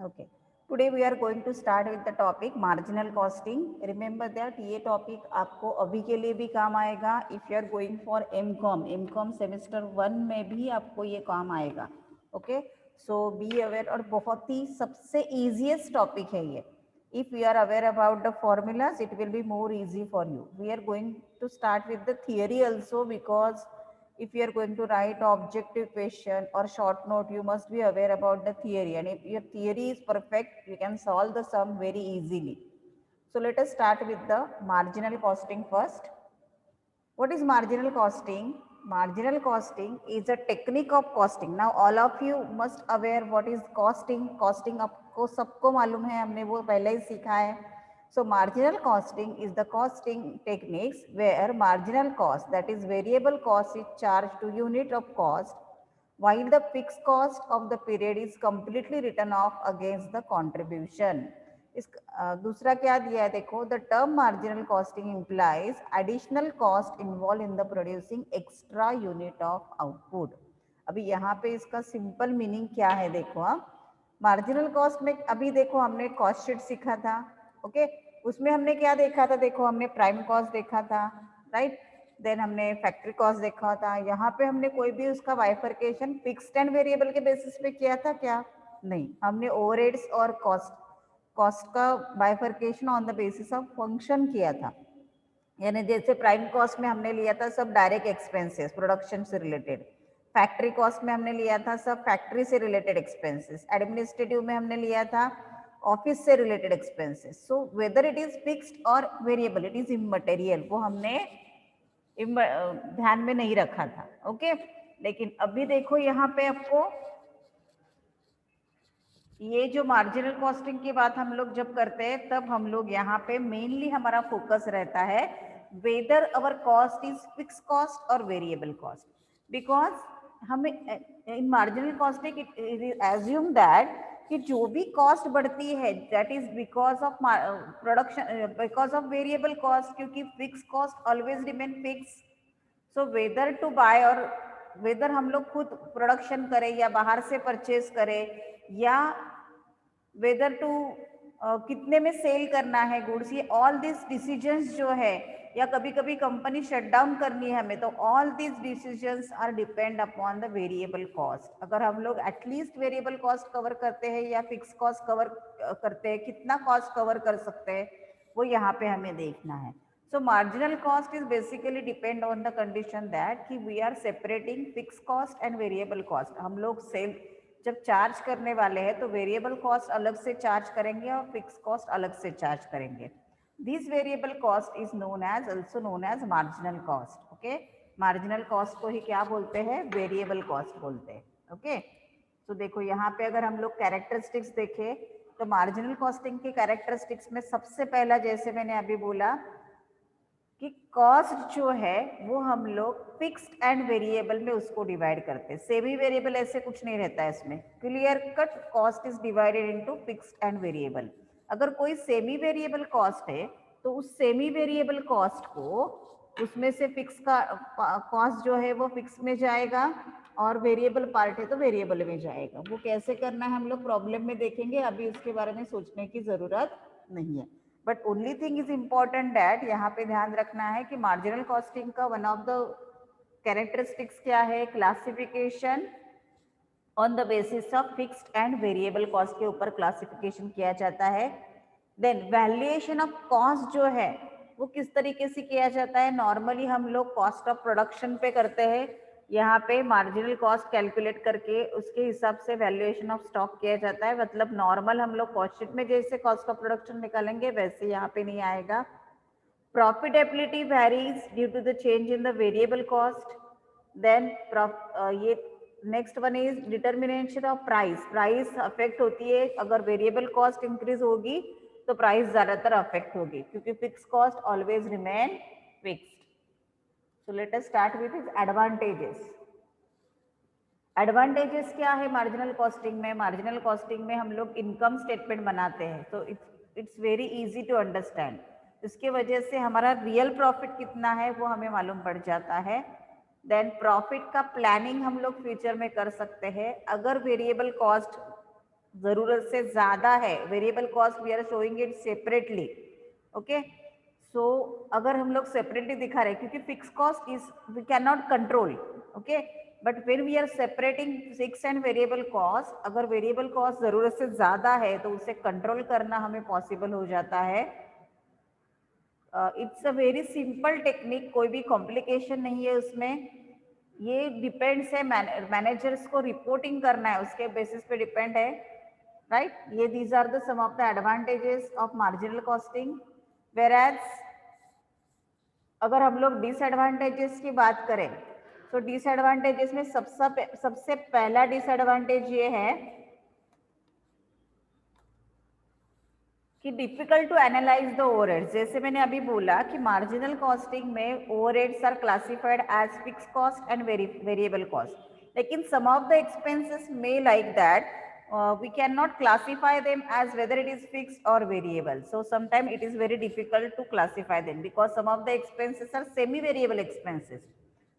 Okay. Today we are going to start with the topic marginal costing. Remember that ये topic आपको अभी के लिए भी काम आएगा. If you are going for M.Com semester 1 में भी आपको ये काम आएगा. Okay. So be aware और बहुत ही सबसे easiest topic है ये. If you are aware about the formulas, it will be more easy for you. We are going to start with the theory also because if you are going to write objective question or short note, you must be aware about the theory, and if your theory is perfect, you can solve the sum very easily. So let us start with the marginal costing first. What is marginal costing? Marginal costing is a technique of costing. Now all of you must aware what is costing. Costing आपको सबको मालूम है, हमने वो पहले ही सीखा है. So marginal costing is the costing techniques where marginal cost, that is variable cost, is charged to unit of cost, while the fixed cost of the period is completely written off against the contribution. इस दूसरा क्या दिया है देखो, the term marginal costing implies additional cost involve in the producing extra unit of output. अभी यहाँ पे इसका सिंपल मीनिंग क्या है देखो. आप मार्जिनल कॉस्ट में अभी देखो हमने कॉस्ट शीट सीखा था. ओके, उसमें हमने क्या देखा था देखो, हमने प्राइम कॉस्ट देखा था, राइट. देन हमने फैक्ट्री कॉस्ट देखा था. यहाँ पे हमने कोई भी उसका बाइफर्केशन फिक्स्ड एंड वेरिएबल के बेसिस पे किया था क्या? नहीं, हमने ओवरहेड्स और कॉस्ट का bifurcation on the basis of function किया था. यानी जैसे प्राइम कॉस्ट में हमने लिया था सब डायरेक्ट एक्सपेंसेस प्रोडक्शन से रिलेटेड, फैक्ट्री कॉस्ट में हमने लिया था सब फैक्ट्री से रिलेटेड एक्सपेंसेस, एडमिनिस्ट्रेटिव में हमने लिया था ऑफिस से related expenses. So whether it is fixed और वेरिएबल, इट इज इमटेरियल, वो हमने ध्यान में नहीं रखा था. ओके, लेकिन अभी देखो यहाँ पे आपको ये जो मार्जिनल कॉस्टिंग की बात हम लोग जब करते हैं तब हम लोग यहाँ पे मेनली हमारा फोकस रहता है whether our cost is fix cost और वेरिएबल कॉस्ट. बिकॉज हमें in marginal costing it is assume that कि जो भी कॉस्ट बढ़ती है that is because of production, because of variable cost, क्योंकि fix cost always remain fix. So whether to buy और whether हम लोग खुद प्रोडक्शन करें या बाहर से परचेज करें या वेदर टू कितने में सेल करना है गुड्स, ये ऑल दिस डिसीजंस जो है, या कभी कभी कंपनी शट डाउन करनी है हमें, तो all this decisions are depend upon the variable cost. अगर हम लोग एटलीस्ट वेरिएबल कॉस्ट कवर करते हैं या फिक्स कॉस्ट कवर करते हैं, कितना कॉस्ट कवर कर सकते हैं वो यहाँ पे हमें देखना है. So marginal cost is basically depend on the condition that कि we are separating fixed cost and variable cost. हम लोग सेल जब चार्ज करने वाले हैं तो वेरिएबल कॉस्ट अलग से चार्ज करेंगे और फिक्स कॉस्ट अलग से चार्ज करेंगे. This variable cost is known as also known as marginal cost. Okay, marginal cost को ही क्या बोलते हैं? वेरिएबल कॉस्ट बोलते हैं. ओके, तो देखो यहाँ पे अगर हम लोग कैरेक्टरिस्टिक्स देखें तो मार्जिनल कॉस्टिंग के कैरेक्टरिस्टिक्स में सबसे पहला, जैसे मैंने अभी बोला कि कॉस्ट जो है वो हम लोग फिक्स्ड एंड वेरिएबल में उसको डिवाइड करते हैं. सेमी वेरिएबल ऐसे कुछ नहीं रहता है इसमें. Clear cut cost is divided into fixed and variable. अगर कोई सेमी वेरिएबल कॉस्ट है तो उस सेमी वेरिएबल कॉस्ट को उसमें से फिक्स का कॉस्ट जो है वो फिक्स में जाएगा और वेरिएबल पार्ट है तो वेरिएबल में जाएगा. वो कैसे करना है हम लोग प्रॉब्लम में देखेंगे, अभी उसके बारे में सोचने की जरूरत नहीं है. But only thing is important that यहाँ पे ध्यान रखना है कि मार्जिनल कॉस्टिंग का वन ऑफ द कैरेक्टरिस्टिक्स क्या है? Classification on the basis of fixed and variable cost के ऊपर क्लासिफिकेशन किया जाता है. देन वैल्यूएशन ऑफ कॉस्ट जो है वो किस तरीके से किया जाता है? नॉर्मली हम लोग कॉस्ट ऑफ प्रोडक्शन पे करते हैं. यहाँ पे मार्जिनल कॉस्ट कैलकुलेट करके उसके हिसाब से वैल्यूएशन ऑफ स्टॉक किया जाता है. मतलब नॉर्मल हम लोग कॉस्ट शीट में जैसे कॉस्ट ऑफ प्रोडक्शन निकालेंगे वैसे यहाँ पे नहीं आएगा. Profitability varies due to the change in the variable cost. Then ये next one is determination of price. Price affect होती है, अगर वेरिएबल कॉस्ट इंक्रीज होगी तो प्राइस ज्यादातर अफेक्ट होगी क्योंकि fix cost always remain fixed. So let us start with is advantages. Advantages क्या है मार्जिनल कॉस्टिंग में? मार्जिनल कॉस्टिंग में हम लोग इनकम स्टेटमेंट बनाते हैं तो it's very easy to understand. इसके वजह से हमारा रियल प्रॉफिट कितना है वो हमें मालूम पड़ जाता है. देन प्रॉफिट का प्लानिंग हम लोग फ्यूचर में कर सकते हैं. अगर वेरिएबल कॉस्ट जरूरत से ज्यादा है, variable cost we are showing it separately, okay. So अगर हम लोग सेपरेटली दिखा रहे हैं, क्योंकि fix cost is we can not control, okay, but when we are separating fix and variable cost, अगर वेरिएबल कॉस्ट जरूरत से ज्यादा है तो उसे कंट्रोल करना हमें पॉसिबल हो जाता है। It's a very simple technique, कोई भी कॉम्प्लिकेशन नहीं है उसमें। ये डिपेंड्स है, मैनेजर्स को रिपोर्टिंग करना है उसके बेसिस पे डिपेंड है, राइट। ये these are the some of the advantages of marginal costing. Whereas अगर हम लोग डिसएडवांटेजेस की बात करें तो डिसएडवांटेजेस में सबसे पहला डिसएडवांटेज ये है कि difficult to analyse the overheads. जैसे मैंने अभी बोला कि मार्जिनल कॉस्टिंग में overheads are classified as fix cost and variable cost, लेकिन some of the expenses may like that we cannot classify them as whether it is fixed or variable. So sometimes it is very difficult to classify them because some of the expenses are semi variable expenses.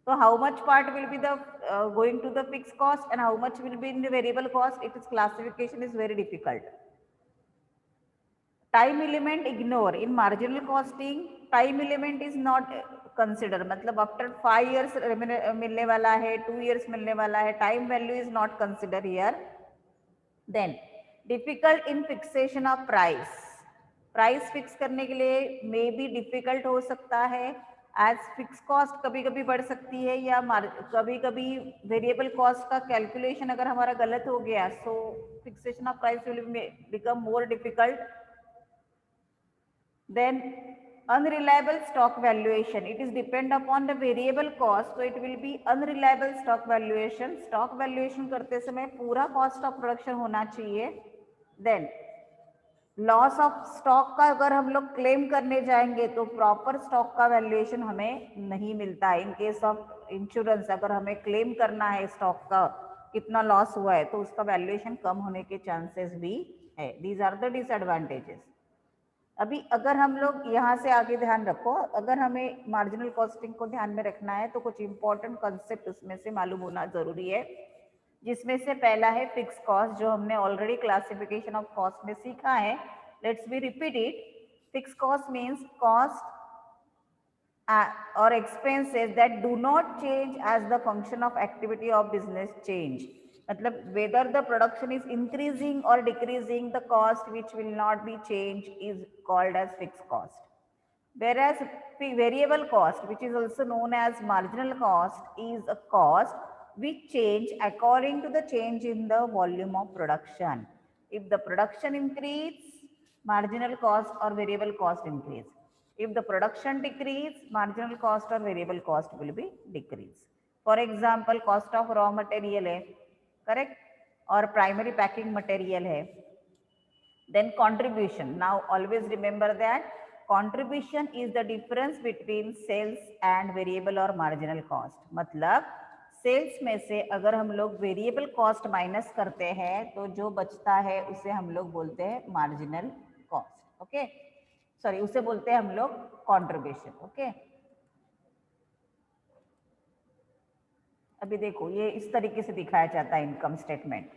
So how much part will be the going to the fixed cost and how much will be in the variable cost, it is classification is very difficult. Time element ignore in marginal costing, time element is not consider, मतलब after 5 years मिलने वाला है, 2 years मिलने वाला है, time value is not consider here. Then difficult in fixation of price, price fix करने के लिए मे बी डिफिकल्ट हो सकता है, एज फिक्स कॉस्ट कभी कभी बढ़ सकती है, या कभी कभी वेरिएबल कॉस्ट का कैलकुलेशन अगर हमारा गलत हो गया, so fixation of price will become more difficult. Then unreliable stock valuation, it is depend upon the variable cost, so it will be unreliable stock valuation. Stock valuation करते समय पूरा cost of production होना चाहिए। Then loss of stock का अगर हम लोग claim करने जाएंगे तो प्रॉपर स्टॉक का वैल्यूएशन हमें नहीं मिलता है। इन केस ऑफ इंश्योरेंस अगर हमें क्लेम करना है स्टॉक का कितना लॉस हुआ है तो उसका वैल्यूएशन कम होने के चांसेस भी है। These are the disadvantages. अभी अगर हम लोग यहाँ से आगे ध्यान रखो, अगर हमें मार्जिनल कॉस्टिंग को ध्यान में रखना है तो कुछ इंपॉर्टेंट कंसेप्ट उसमें से मालूम होना जरूरी है, जिसमें से पहला है फिक्स कॉस्ट, जो हमने ऑलरेडी क्लासिफिकेशन ऑफ कॉस्ट में सीखा है। Let's be repeat it. Fix cost means cost or expenses that do not change as the function of activity of business change, मतलब whether the production is increasing or decreasing, the cost which will not be changed is called as fixed cost. Whereas variable cost, which is also known as marginal cost, is a cost which change according to the change in the volume of production. If the production increase, marginal cost or variable cost increase. If the production decrease, marginal cost or variable cost will be decrease. For example, cost of raw material है, correct, और primary packing material है. Then contribution. Now always remember that contribution is the difference between sales and variable or marginal cost. मतलब sales में से अगर हम लोग variable cost minus करते हैं तो जो बचता है उसे हम लोग बोलते हैं मार्जिनल कॉस्ट, ओके, सॉरी उसे बोलते हैं हम लोग कंट्रीब्यूशन, ओके। अभी देखो ये इस तरीके से दिखाया जाता है इनकम स्टेटमेंट।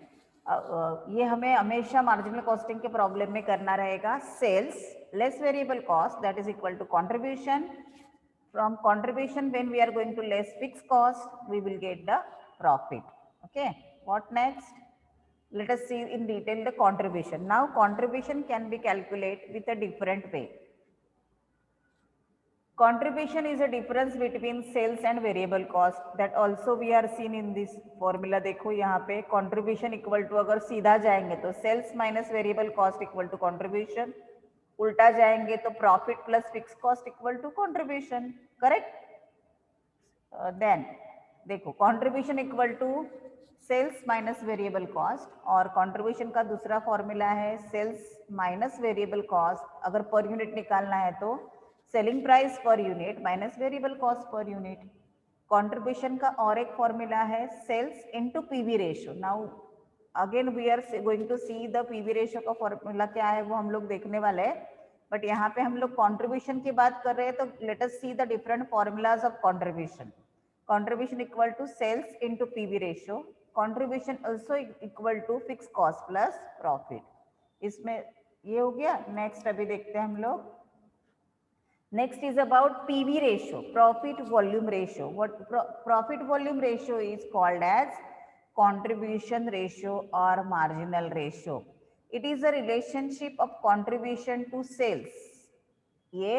ये हमें हमेशा मार्जिनल कॉस्टिंग के प्रॉब्लम में करना रहेगा। Sales less variable cost that is equal to contribution. From contribution, when we are going to less fixed cost, we will get the profit. Okay, what next? Let us see in detail the contribution. Now contribution can be calculated with a different way. Contribution is a difference between sales and variable cost, that also we are seen in this formula. देखो यहाँ पे contribution equal to, अगर सीधा जाएंगे तो sales minus variable cost equal to contribution, उल्टा जाएंगे तो profit plus fix cost equal to contribution, correct. Then देखो contribution equal to sales minus variable cost, और कंट्रीब्यूशन का दूसरा फॉर्मूला है सेल्स माइनस वेरिएबल कॉस्ट। अगर पर यूनिट निकालना है तो selling price per unit minus variable cost per unit. Contribution का और एक फॉर्मूला है sales into PV ratio. Now again we are going to see the PV ratio का formula क्या है वो हम लोग देखने वाले हैं, बट यहाँ पे हम लोग कंट्रीब्यूशन की बात कर रहे हैं तो let us see the different formulas of contribution. Contribution equal to sales into PV ratio, contribution also equal to fixed cost plus profit. इसमें ये हो गया. नेक्स्ट अभी देखते हैं हम लोग. Next is about PV ratio, profit volume ratio. What profit volume ratio is called as contribution ratio or marginal ratio. It is a relationship of contribution to sales. ये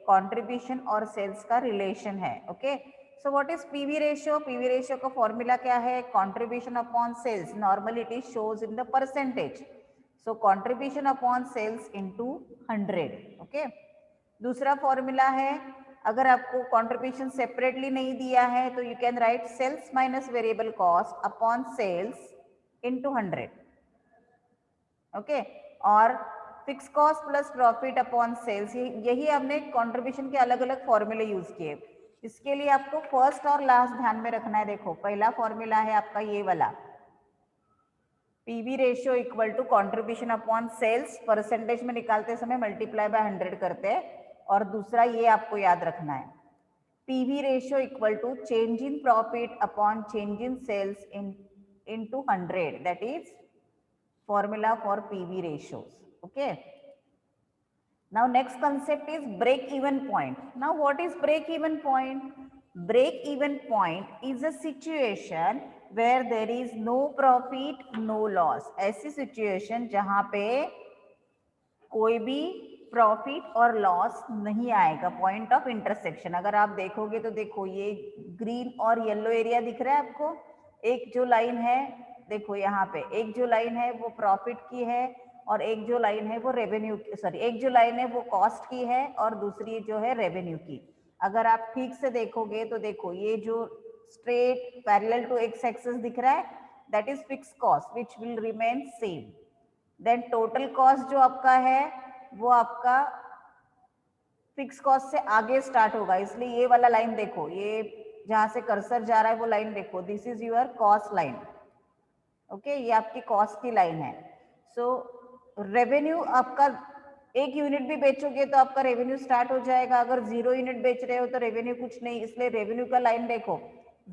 contribution और sales का relation है. Okay. So what is PV ratio? PV ratio का formula क्या है? Contribution upon sales. Normally it is shows in the percentage. So contribution upon sales into 100. Okay. दूसरा formula है, अगर आपको कंट्रीब्यूशन सेपरेटली नहीं दिया है तो you can write sales minus variable cost upon sales into 100. Okay. और fix cost plus profit upon sales, यही हमने कंट्रीब्यूशन के अलग अलग फॉर्मूले यूज किए. इसके लिए आपको फर्स्ट और लास्ट ध्यान में रखना है. देखो पहला फॉर्मूला है आपका ये वाला, PV ratio equal to contribution upon sales, percentage में निकालते समय मल्टीप्लाई बाय 100 करते हैं. और दूसरा ये आपको याद रखना है, PV ratio equal to change in profit upon change in sales into 100. That is formula for PV ratios. Okay. Now next concept is break even point. Now what is break even point? Break even point is a situation where there is no profit no loss. ऐसी situation जहां पे कोई भी profit और loss नहीं आएगा. Point of intersection अगर आप देखोगे तो देखो ये ग्रीन और येलो एरिया दिख रहा है आपको. एक जो लाइन है देखो यहाँ पे, एक जो लाइन है वो प्रॉफिट की है और एक जो लाइन है वो रेवेन्यू, सॉरी एक जो लाइन है वो कॉस्ट की है और दूसरी जो है रेवेन्यू की. अगर आप ठीक से देखोगे तो देखो ये जो straight parallel to X axis दिख रहा है that is fix cost which will remain same. Then total cost जो आपका है वो आपका फिक्स कॉस्ट से आगे स्टार्ट होगा. इसलिए ये वाला लाइन देखो, ये जहां से कर्सर जा रहा है वो लाइन देखो, this is your cost line. Okay, ये आपकी कॉस्ट की लाइन है. सो रेवेन्यू आपका एक यूनिट भी बेचोगे तो आपका रेवेन्यू स्टार्ट हो जाएगा. अगर 0 यूनिट बेच रहे हो तो रेवेन्यू कुछ नहीं. इसलिए रेवेन्यू का लाइन देखो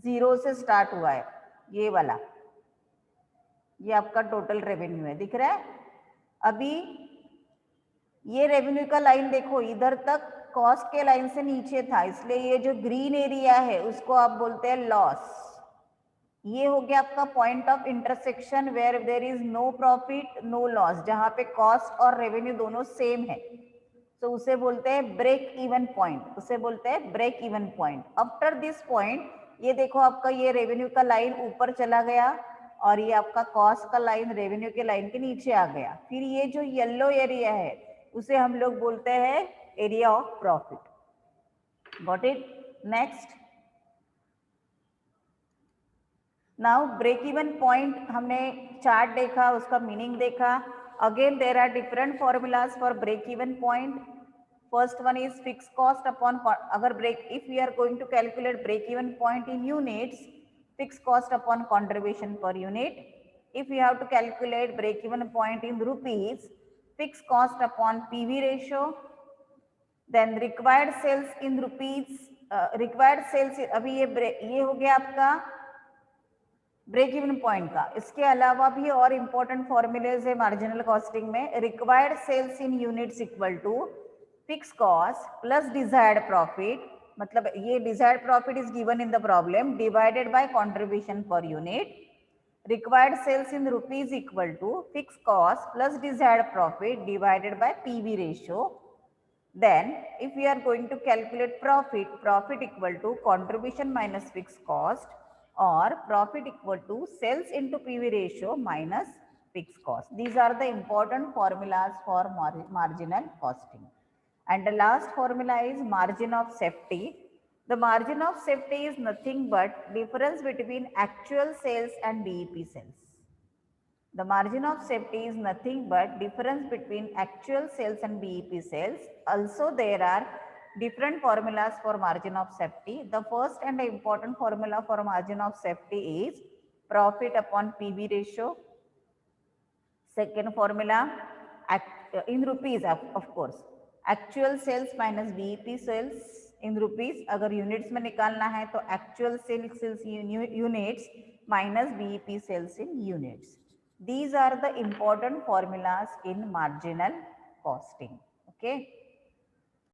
0 से स्टार्ट हुआ है. ये वाला, ये आपका टोटल रेवेन्यू है, दिख रहा है. अभी ये रेवेन्यू का लाइन देखो इधर तक कॉस्ट के लाइन से नीचे था, इसलिए ये जो ग्रीन एरिया है उसको आप बोलते हैं लॉस. ये हो गया आपका point of intersection where there is no profit no loss, जहां पे कॉस्ट और रेवेन्यू दोनों सेम है. तो उसे बोलते हैं ब्रेक इवन पॉइंट. उसे बोलते हैं break even point. After this point ये देखो आपका ये रेवेन्यू का लाइन ऊपर चला गया और ये आपका कॉस्ट का लाइन रेवेन्यू के लाइन के नीचे आ गया. फिर ये जो येलो एरिया है उसे हम लोग बोलते हैं area of profit. Got it? Next, now break even point हमने चार्ट देखा, उसका मीनिंग देखा. Again there are different formulas for break even point. First one is fix cost upon, अगर break if we are going to calculate break even point in units, fix cost upon contribution per unit. If you have to calculate break even point in rupees, fixed cost upon PV ratio, then required sales in rupees, required sales. अभी ये हो गया आपका break even point का. इसके अलावा भी और इम्पोर्टेंट फॉर्मूलेज है मार्जिनल कॉस्टिंग में. Required sales in units equal to fix cost plus desired profit, मतलब ये desired profit is given in the problem, divided by contribution per unit. Required sales in rupees equal to fixed cost plus desired profit divided by PV ratio. Then if we are going to calculate profit, profit equal to contribution minus fixed cost, or profit equal to sales into PV ratio minus fixed cost. These are the important formulas for marginal costing. And the last formula is margin of safety. The margin of safety is nothing but difference between actual sales and BEP sales. The margin of safety is nothing but difference between actual sales and BEP sales. Also, there are different formulas for margin of safety. The first and the important formula for margin of safety is profit upon PV ratio. Second formula, in rupees of course, actual sales minus BEP sales in rupees. अगर units में निकालना है तो actual sales units minus BEP sales in units. These are the important formulas in marginal costing. Okay.